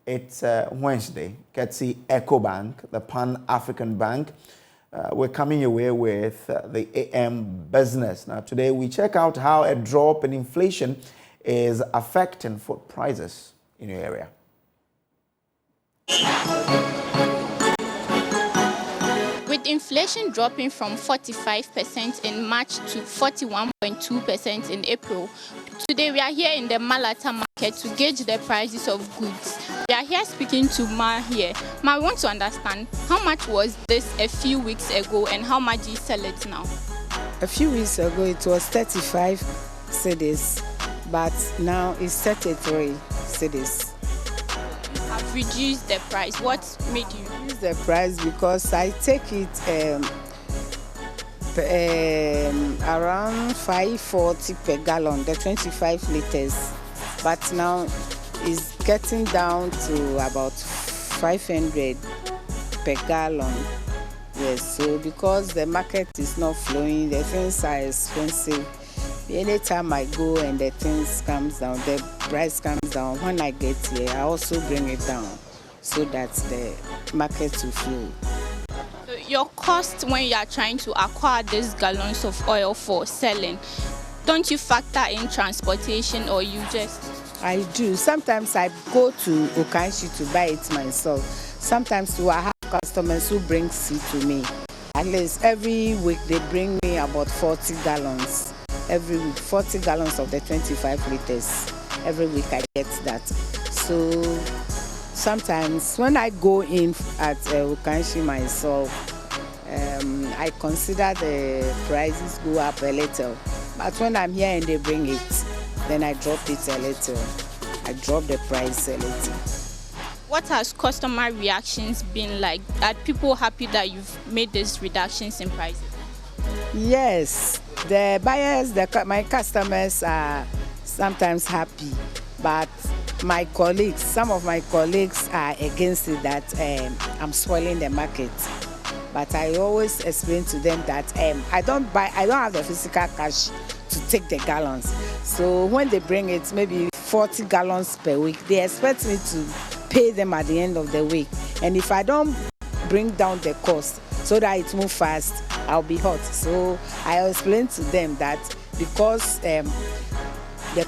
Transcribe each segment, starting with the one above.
It's Wednesday. Courtesy EcoBank, the Pan-African Bank. We're coming your way with the AM business. Now, today we check out how a drop in inflation is affecting food prices in your area. With inflation dropping from 45% in March to 41.2% in April, today we are here in the Malata market to gauge the prices of goods. We are here speaking to Ma here. Ma, I want to understand, how much was this a few weeks ago and how much do you sell it now? A few weeks ago it was 35 cedis, but now it's 33 cedis. You have reduced the price. What made you reduce the price? Because I take it around 540 per gallon, the 25 liters, but now it's getting down to about 500 per gallon. Yes, so because the market is not flowing, the things are expensive. Anytime I go and the things comes down, the price comes down. When I get here, I also bring it down so that the market will flow. So your cost when you are trying to acquire these gallons of oil for selling, don't you factor in transportation or you just? I do. Sometimes I go to Okanshi to buy it myself. Sometimes I have customers who bring it to me. At least every week they bring me about 40 gallons. Every week, 40 gallons of the 25 liters. Every week I get that. So sometimes when I go in at Okanshi myself, I consider the prices go up a little. But when I'm here and they bring it, then I drop it a little. I drop the price a little. What has customer reactions been like? Are people happy that you've made these reductions in prices? Yes, the buyers, my customers are sometimes happy, but my colleagues, some of my colleagues are against it that I'm spoiling the market. But I always explain to them that I don't have the physical cash to take the gallons. So when they bring it, maybe 40 gallons per week, they expect me to pay them at the end of the week. And if I don't bring down the cost so that it moves fast, I'll be hot. So I explain to them that because the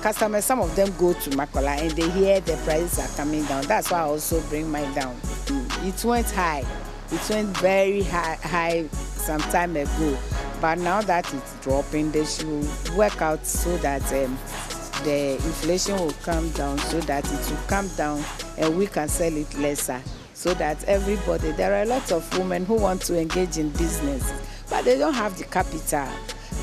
customers, some of them go to Makola and they hear the prices are coming down. That's why I also bring mine down. It went high. It went very high some time ago. But now that it's dropping, they should work out so that the inflation will come down, so that it will come down and we can sell it lesser. So that everybody, there are a lot of women who want to engage in business, but they don't have the capital.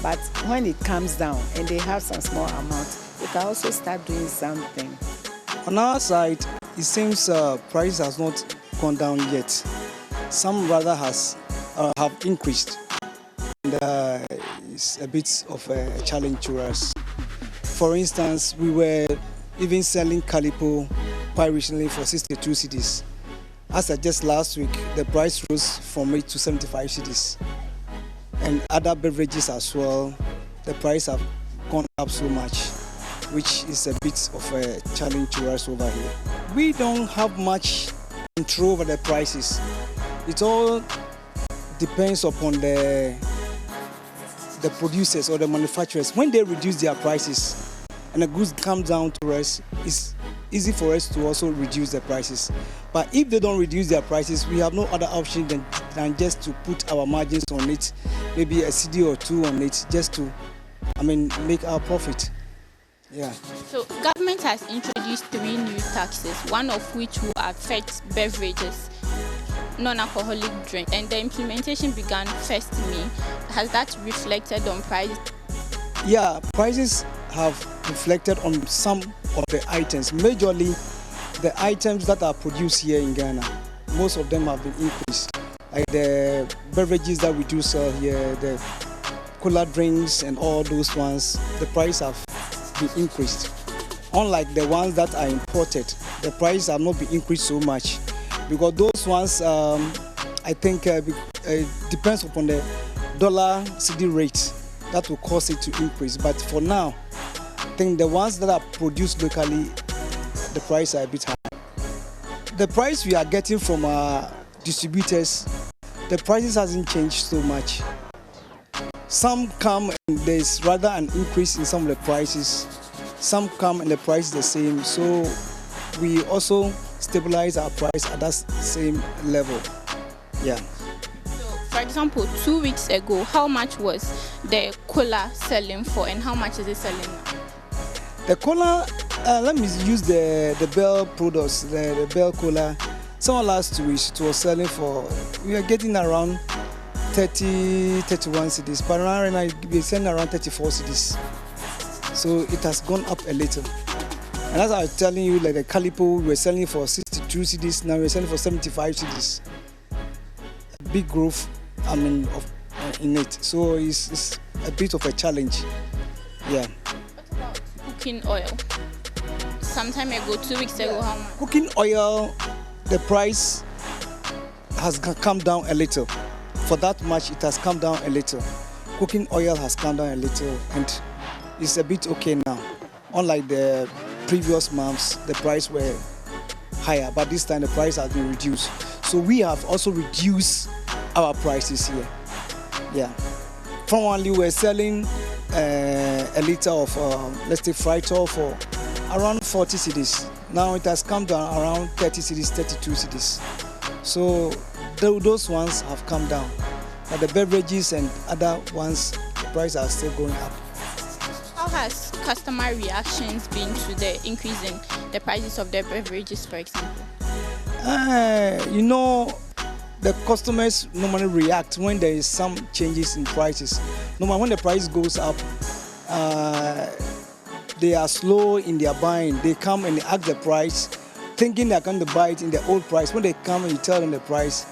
But when it comes down and they have some small amount, they can also start doing something. On our side, it seems price has not gone down yet. Some rather have increased. And it's a bit of a challenge to us. For instance, we were even selling Calipo quite recently for 62 cedis. As of just last week, the price rose from 8 to 75 cedis. And other beverages as well, the price have gone up so much, which is a bit of a challenge to us over here. We don't have much control over the prices. It all depends upon the producers or the manufacturers. When they reduce their prices and the goods come down to us, it's easy for us to also reduce the prices. But if they don't reduce their prices, we have no other option than just to put our margins on it, maybe a CD or two on it, just to, make our profit. Yeah. So government has introduced 3 new taxes, one of which will affect beverages, non-alcoholic drink, and the implementation began 1st May. Has that reflected on prices? Yeah, prices have reflected on some of the items. Majorly, the items that are produced here in Ghana, most of them have been increased. Like the beverages that we do sell here, the cola drinks and all those ones, the price have been increased. Unlike the ones that are imported, the price have not been increased so much. Because those ones, I think, depends upon the dollar CD rate that will cause it to increase. But for now, I think the ones that are produced locally, the price are a bit high. the price we are getting from our distributors, the prices hasn't changed so much. Some come and there's rather an increase in some of the prices. Some come and the price is the same. So we also stabilize our price at that same level. Yeah. For example, 2 weeks ago, how much was the cola selling for and how much is it selling now? The cola, let me use the Bell products, the Bell cola. Some last 2 weeks it was selling for, we are getting around 30, 31 cedis, but right now we're selling around 34 cedis. So it has gone up a little. And as I was telling you, like the Calipo, we're selling for 62 cedis, now we're selling for 75 cedis. Big growth, in it. So it's a bit of a challenge. Yeah. What about cooking oil? Some time ago, 2 weeks ago, how much? Cooking oil, the price has come down a little. For that much, it has come down a little. Cooking oil has come down a little and it's a bit okay now. Unlike the previous months, the price were higher, but this time the price has been reduced. So we have also reduced our prices here. Yeah. Formerly we were selling a liter of, let's say, fried oil for around 40 cedis. Now it has come down around 30 cedis, 32 cedis. So those ones have come down. But the beverages and other ones, the prices are still going up. How has customer reactions been to the increase in the prices of the beverages, for example? The customers normally react when there is some changes in prices. Normally when the price goes up, they are slow in their buying. They come and ask the price, thinking they're going to buy it in the old price. When they come and you tell them the price,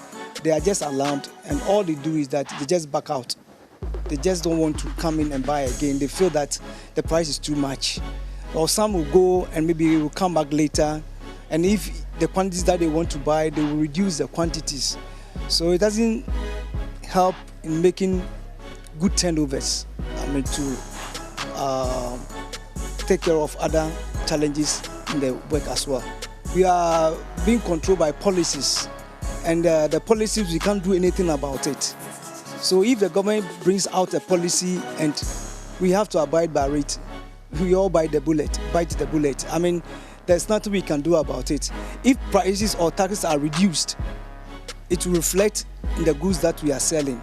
they are just alarmed, and all they do is that they just back out. They just don't want to come in and buy again. They feel that the price is too much. Or some will go and maybe will come back later, and if the quantities that they want to buy, they will reduce the quantities. So it doesn't help in making good turnovers, to take care of other challenges in the work as well. We are being controlled by policies, and the policies, we can't do anything about it. So if the government brings out a policy and we have to abide by it, we all bite the bullet. There's nothing we can do about it. If prices or taxes are reduced, it will reflect in the goods that we are selling,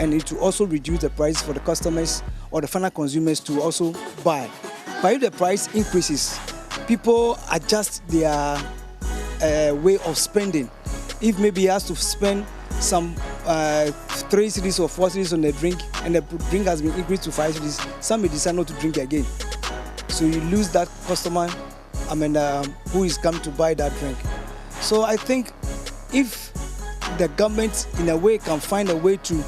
and it will also reduce the price for the customers or the final consumers to also buy. But if the price increases, people adjust their way of spending. If maybe he has to spend some 3 cedis or 4 cedis on the drink, and the drink has been increased to 5 cedis, some may decide not to drink again. So you lose that customer, who is come to buy that drink. So I think if the government in a way can find a way to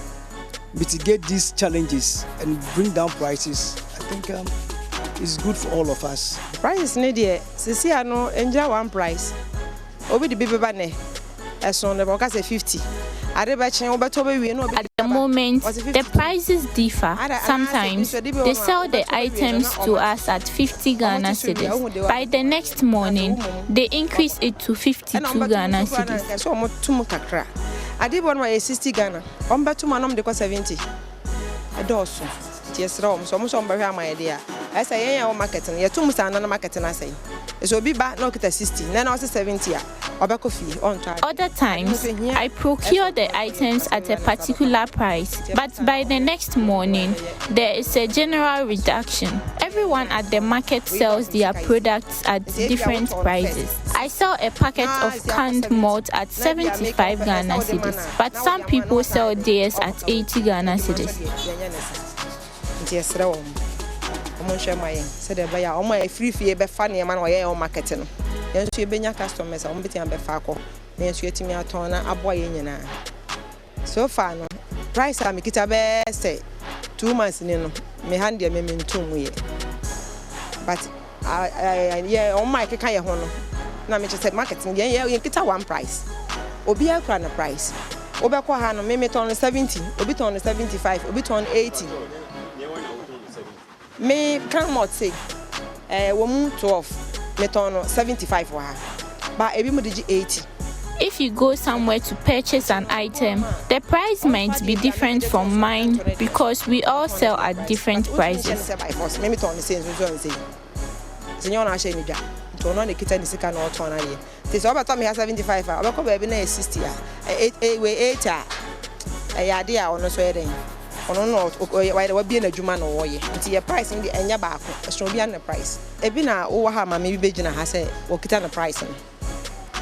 mitigate these challenges and bring down prices, I think it's good for all of us. Prices need here. Sisi ano enjoy one price. Obi the baby bane. Eson the boka say 50. At the moment, the prices differ. Sometimes they sell the items to us at 50 Ghana cedis. By the next morning, they increase it to 52 Ghana cedis. So I did one way 60 Ghana. To my number 70. A dozen. Yes, Rome, so much on my idea. I say, yeah, marketing. You're too much another marketing. I say, so be back, knock it at 60, then also 70. Other times, I procure the items at a particular price, but by the next morning, there is a general reduction. Everyone at the market sells their products at different prices. I saw a packet of canned malt at 75 Ghana cedis, but some people sell theirs at 80 Ghana cedis. Yes, said the buyer, my free fee be funny man or marketing. Yes, you be your customers, I'm betting be faco. Yes, you to me a ton of boy in. So far, no price I make it a best say 2 months in me hand your me 2 weeks. But I on my kind of honor. Now, me just said marketing, yeah, you get a one price. Obi a crown price. Obeko Hano, me ton 70, Obi ton 75, Obi ton 80. Me can not say, woman 12, me ton 75 for her. But every month 80. If you go somewhere to purchase an item, the price might be different from mine because we all sell at different prices.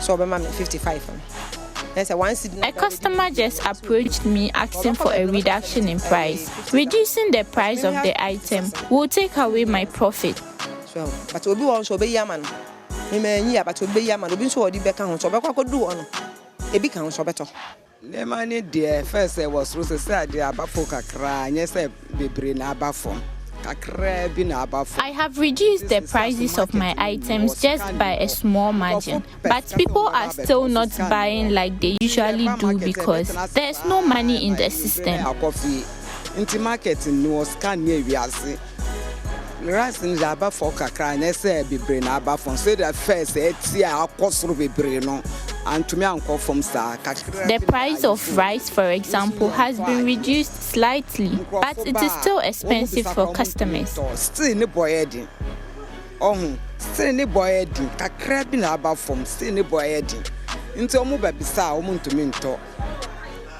So I'm 55. A customer just approached me asking for a reduction in price. Reducing the price of the item will take away my profit. So, but obi won so be yaman. Me menyi but obi yaman obi so odi beka ho so be kwakọ du ono. Ebi kan so beto. Le mani de first was rose say dey abafo kakra, anye say bebre na abafo. I have reduced the prices of my items just by a small margin, but people are still not buying like they usually do because there's no money in the system. Into market no scan near wiase. Rice in the abafo kakra, anye say bebre na abafo. Say the first etia akosoro bebre no. The price of rice, for example, has been reduced slightly, but it is still expensive for customers. Still in the boy kakra bi na aba from still ni boy edin. Nti omo ba bisa omo ntumi nto.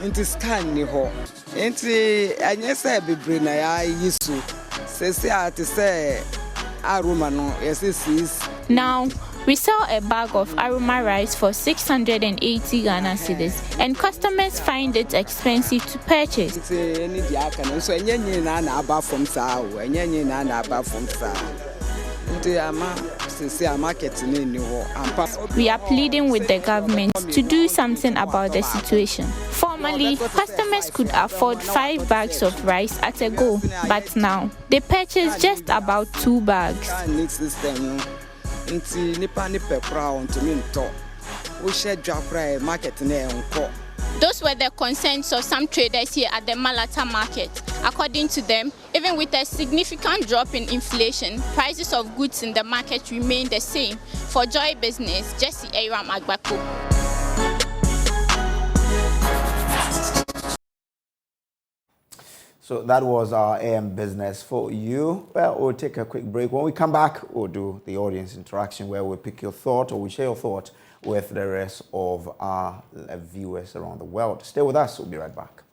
Nti scan ni ho. Nti anye say bebre na ya yisu. Sesi ati say aroma no yes. Now we sell a bag of aroma rice for 680 Ghana cedis, and customers find it expensive to purchase. We are pleading with the government to do something about the situation. Formerly, customers could afford 5 bags of rice at a go, but now they purchase just about 2 bags. Those were the concerns of some traders here at the Malata market. According to them, even with a significant drop in inflation, prices of goods in the market remain the same. For Joy Business, Jesse Aram Agbako. So that was our AM Business for you. Well, we'll take a quick break. When we come back, we'll do the audience interaction where we'll pick your thought or we share your thought with the rest of our viewers around the world. Stay with us. We'll be right back.